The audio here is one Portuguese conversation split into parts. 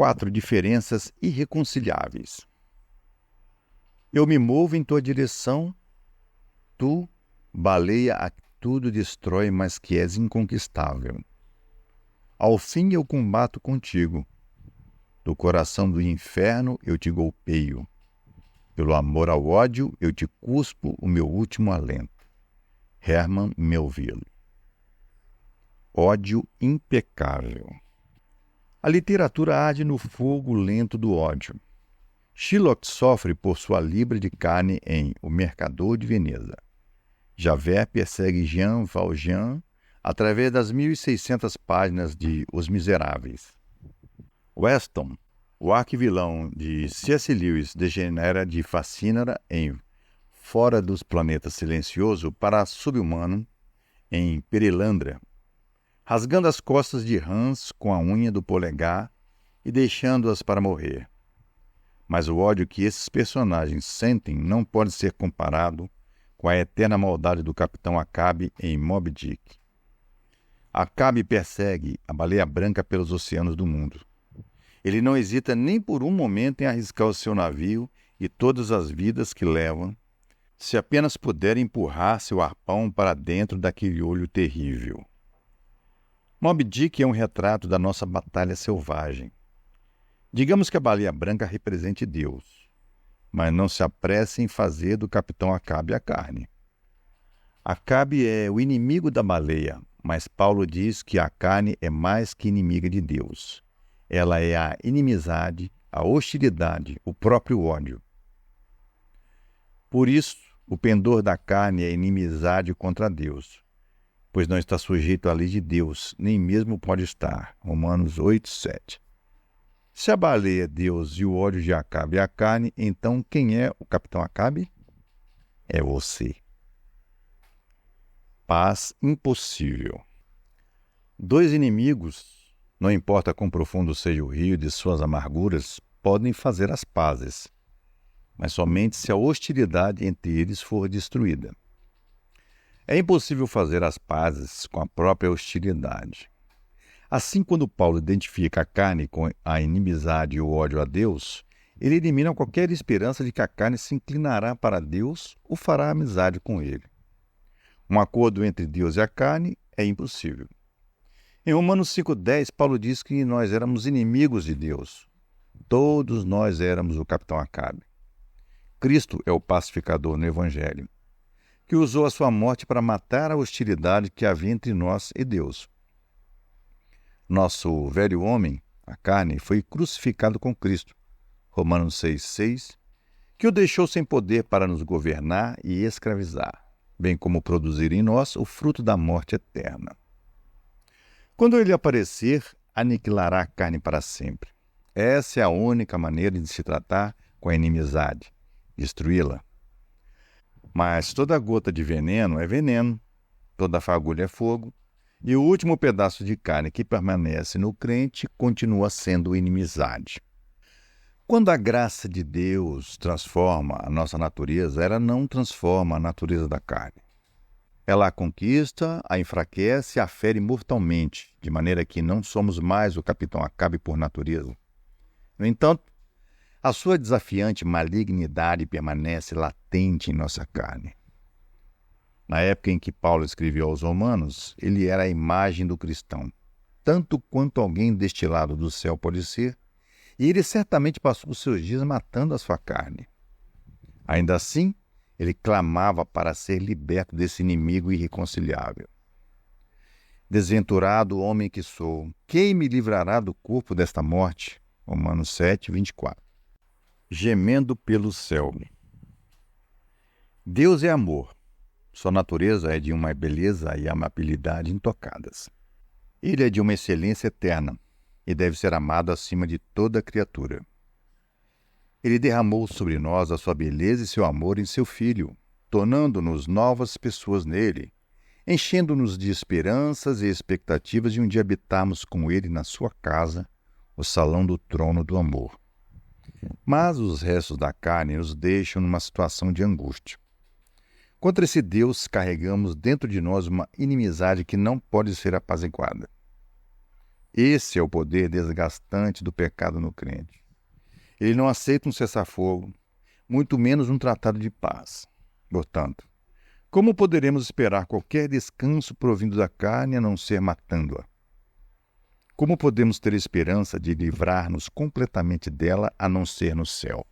4 diferenças irreconciliáveis. Eu me movo em tua direção, tu, baleia a que tudo destrói, mas que és inconquistável. Ao fim eu combato contigo. Do coração do inferno eu te golpeio. Pelo amor ao ódio eu te cuspo o meu último alento. Herman Melville. Ódio impecável. A literatura arde no fogo lento do ódio. Shylock sofre por sua libra de carne em O Mercador de Veneza. Javert persegue Jean Valjean através das 1.600 páginas de Os Miseráveis. Weston, o arquivilão de C.S. Lewis, degenera de fascínora em Fora dos Planetas Silencioso para Subhumano em Perelandra, rasgando as costas de Hans com a unha do polegar e deixando-as para morrer. Mas o ódio que esses personagens sentem não pode ser comparado com a eterna maldade do Capitão Acabe em Moby Dick. Acabe persegue a baleia branca pelos oceanos do mundo. Ele não hesita nem por um momento em arriscar o seu navio e todas as vidas que levam, se apenas puder empurrar seu arpão para dentro daquele olho terrível. Moby Dick é um retrato da nossa batalha selvagem. Digamos que a baleia branca represente Deus, mas não se apresse em fazer do Capitão Acabe a carne. Acabe é o inimigo da baleia, mas Paulo diz que a carne é mais que inimiga de Deus. Ela é a inimizade, a hostilidade, o próprio ódio. Por isso, o pendor da carne é inimizade contra Deus, pois não está sujeito à lei de Deus, nem mesmo pode estar. Romanos 8:7. Se a baleia é Deus e o ódio de Acabe é a carne, então quem é o Capitão Acabe? É você. Paz impossível. Dois inimigos, não importa quão profundo seja o rio de suas amarguras, podem fazer as pazes, mas somente se a hostilidade entre eles for destruída. É impossível fazer as pazes com a própria hostilidade. Assim, quando Paulo identifica a carne com a inimizade e o ódio a Deus, ele elimina qualquer esperança de que a carne se inclinará para Deus ou fará amizade com ele. Um acordo entre Deus e a carne é impossível. Em Romanos 5:10, Paulo diz que nós éramos inimigos de Deus. Todos nós éramos o Capitão Acabe. Cristo é o pacificador no Evangelho, que usou a sua morte para matar a hostilidade que havia entre nós e Deus. Nosso velho homem, a carne, foi crucificado com Cristo, Romanos 6:6, que o deixou sem poder para nos governar e escravizar, bem como produzir em nós o fruto da morte eterna. Quando ele aparecer, aniquilará a carne para sempre. Essa é a única maneira de se tratar com a inimizade, destruí-la. Mas toda gota de veneno é veneno, toda fagulha é fogo, e o último pedaço de carne que permanece no crente continua sendo inimizade. Quando a graça de Deus transforma a nossa natureza, ela não transforma a natureza da carne. Ela a conquista, a enfraquece e a fere mortalmente, de maneira que não somos mais o Capitão Acabe por natureza. No entanto, a sua desafiante malignidade permanece latente em nossa carne. Na época em que Paulo escreveu aos Romanos, ele era a imagem do cristão, tanto quanto alguém destilado do céu pode ser, e ele certamente passou os seus dias matando a sua carne. Ainda assim, ele clamava para ser liberto desse inimigo irreconciliável. Desventurado homem que sou, quem me livrará do corpo desta morte? Romanos 7:24. Gemendo pelo céu. Deus é amor. Sua natureza é de uma beleza e amabilidade intocadas. Ele é de uma excelência eterna e deve ser amado acima de toda criatura. Ele derramou sobre nós a sua beleza e seu amor em seu Filho, tornando-nos novas pessoas nele, enchendo-nos de esperanças e expectativas de um dia habitarmos com ele na sua casa, o salão do trono do amor. Mas os restos da carne nos deixam numa situação de angústia. Contra esse Deus carregamos dentro de nós uma inimizade que não pode ser apaziguada. Esse é o poder desgastante do pecado no crente. Ele não aceita um cessar-fogo, muito menos um tratado de paz. Portanto, como poderemos esperar qualquer descanso provindo da carne a não ser matando-a? Como podemos ter esperança de livrar-nos completamente dela a não ser no céu?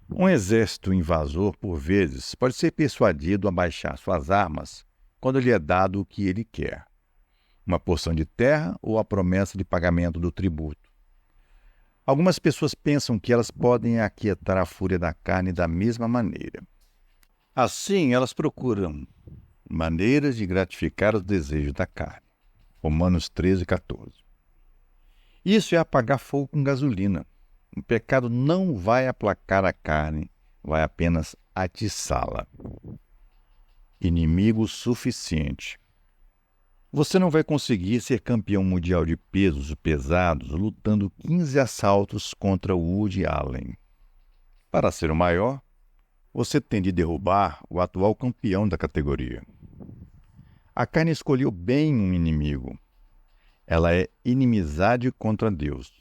Um exército invasor, por vezes, pode ser persuadido a baixar suas armas quando lhe é dado o que ele quer: uma porção de terra ou a promessa de pagamento do tributo. Algumas pessoas pensam que elas podem aquietar a fúria da carne da mesma maneira. Assim, elas procuram maneiras de gratificar os desejos da carne. Romanos 13:14. Isso é apagar fogo com gasolina. O pecado não vai aplacar a carne, vai apenas atiçá-la. Inimigo suficiente. Você não vai conseguir ser campeão mundial de pesos pesados lutando 15 assaltos contra o Woody Allen. Para ser o maior, você tem de derrubar o atual campeão da categoria. A carne escolheu bem um inimigo. Ela é inimizade contra Deus.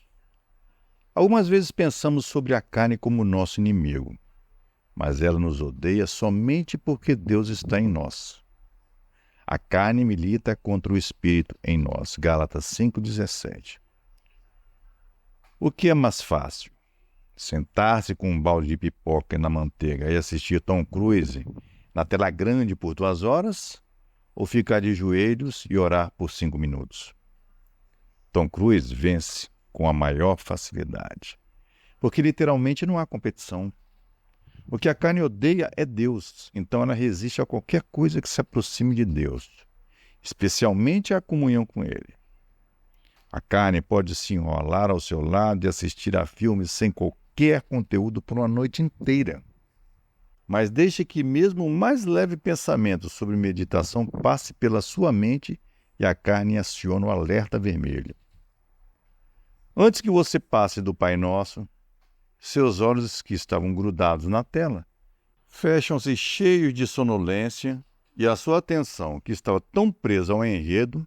Algumas vezes pensamos sobre a carne como nosso inimigo, mas ela nos odeia somente porque Deus está em nós. A carne milita contra o Espírito em nós. Gálatas 5:17. O que é mais fácil? Sentar-se com um balde de pipoca na manteiga e assistir Tom Cruise na tela grande por 2 horas? Ou ficar de joelhos e orar por 5 minutos? Tom Cruise vence com a maior facilidade, porque literalmente não há competição. O que a carne odeia é Deus, então ela resiste a qualquer coisa que se aproxime de Deus, especialmente a comunhão com Ele. A carne pode se enrolar ao seu lado e assistir a filmes sem qualquer conteúdo por uma noite inteira. Mas deixe que mesmo o mais leve pensamento sobre meditação passe pela sua mente e a carne aciona o alerta vermelho. Antes que você passe do Pai Nosso, seus olhos, que estavam grudados na tela, fecham-se cheios de sonolência e a sua atenção, que estava tão presa ao enredo,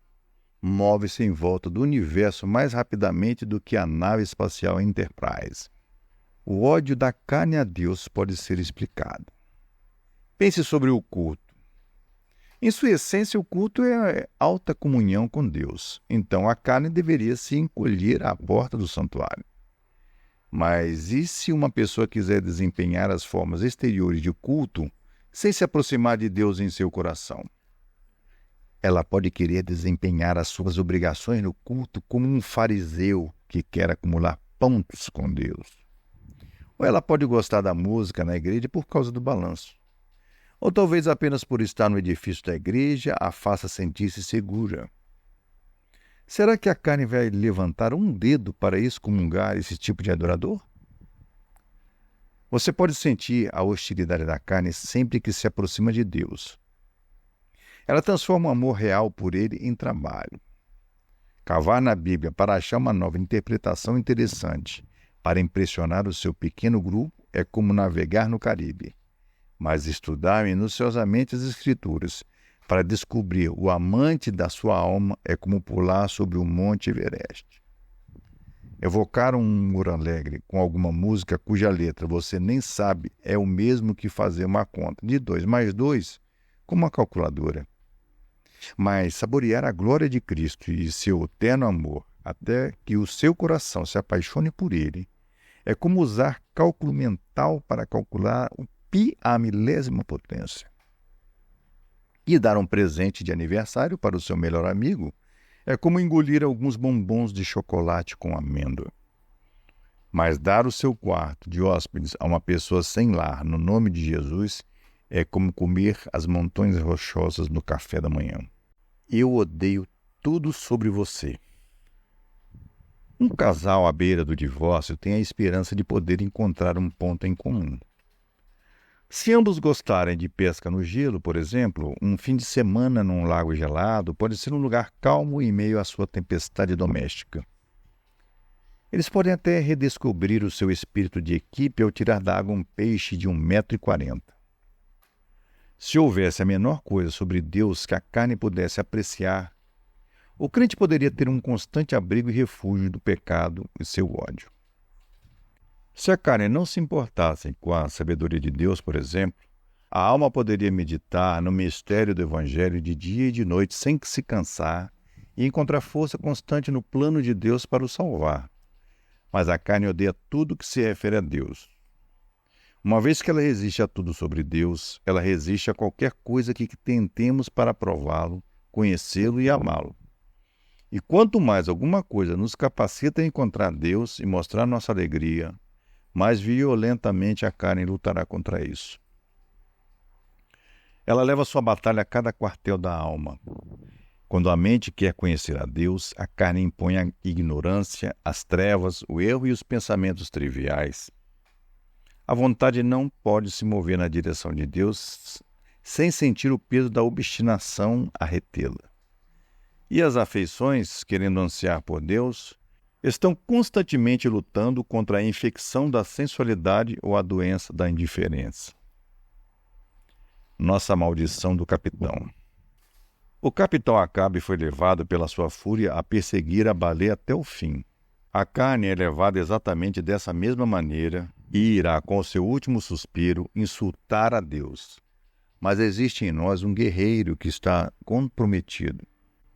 move-se em volta do universo mais rapidamente do que a nave espacial Enterprise. O ódio da carne a Deus pode ser explicado. Pense sobre o culto. Em sua essência, o culto é alta comunhão com Deus. Então, a carne deveria se encolher à porta do santuário. Mas e se uma pessoa quiser desempenhar as formas exteriores de culto sem se aproximar de Deus em seu coração? Ela pode querer desempenhar as suas obrigações no culto como um fariseu que quer acumular pontos com Deus. Ou ela pode gostar da música na igreja por causa do balanço. Ou talvez apenas por estar no edifício da igreja a faça sentir-se segura. Será que a carne vai levantar um dedo para excomungar esse tipo de adorador? Você pode sentir a hostilidade da carne sempre que se aproxima de Deus. Ela transforma o amor real por Ele em trabalho. Cavar na Bíblia para achar uma nova interpretação interessante para impressionar o seu pequeno grupo é como navegar no Caribe. Mas estudar minuciosamente as Escrituras para descobrir o amante da sua alma é como pular sobre o Monte Everest. Evocar um humor alegre com alguma música cuja letra você nem sabe é o mesmo que fazer uma conta de 2 mais 2 com uma calculadora. Mas saborear a glória de Cristo e seu eterno amor até que o seu coração se apaixone por Ele é como usar cálculo mental para calcular o π à milésima potência. E dar um presente de aniversário para o seu melhor amigo é como engolir alguns bombons de chocolate com amêndoa. Mas dar o seu quarto de hóspedes a uma pessoa sem lar no nome de Jesus é como comer as montanhas rochosas no café da manhã. Eu odeio tudo sobre você. Um casal à beira do divórcio tem a esperança de poder encontrar um ponto em comum. Se ambos gostarem de pesca no gelo, por exemplo, um fim de semana num lago gelado pode ser um lugar calmo em meio à sua tempestade doméstica. Eles podem até redescobrir o seu espírito de equipe ao tirar da água um peixe de 1,40 m. Se houvesse a menor coisa sobre Deus que a carne pudesse apreciar, O crente poderia ter um constante abrigo e refúgio do pecado e seu ódio. Se a carne não se importasse com a sabedoria de Deus, por exemplo, a alma poderia meditar no mistério do Evangelho de dia e de noite sem que se cansar e encontrar força constante no plano de Deus para o salvar. Mas a carne odeia tudo que se refere a Deus. Uma vez que ela resiste a tudo sobre Deus, ela resiste a qualquer coisa que tentemos para prová-lo, conhecê-lo e amá-lo. E quanto mais alguma coisa nos capacita a encontrar Deus e mostrar nossa alegria, mais violentamente a carne lutará contra isso. Ela leva sua batalha a cada quartel da alma. Quando a mente quer conhecer a Deus, a carne impõe a ignorância, as trevas, o erro e os pensamentos triviais. A vontade não pode se mover na direção de Deus sem sentir o peso da obstinação a retê-la. E as afeições, querendo ansiar por Deus, estão constantemente lutando contra a infecção da sensualidade ou a doença da indiferença. Nossa maldição do capitão. O capitão Acabe foi levado pela sua fúria a perseguir a baleia até o fim. A carne é levada exatamente dessa mesma maneira e irá, com o seu último suspiro, insultar a Deus. Mas existe em nós um guerreiro que está comprometido,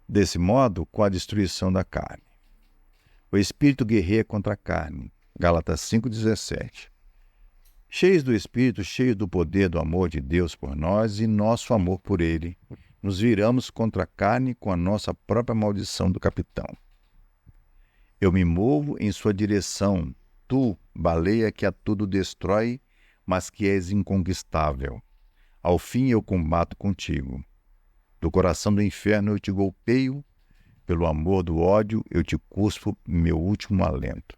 desse modo, com a destruição da carne. O espírito guerreia contra a carne. Gálatas 5,17. Cheios do Espírito, cheios do poder do amor de Deus por nós e nosso amor por Ele, nos viramos contra a carne com a nossa própria maldição do capitão. Eu me movo em sua direção, tu, baleia que a tudo destrói, mas que és inconquistável. Ao fim eu combato contigo. Do coração do inferno eu te golpeio, pelo amor do ódio eu te cuspo meu último alento.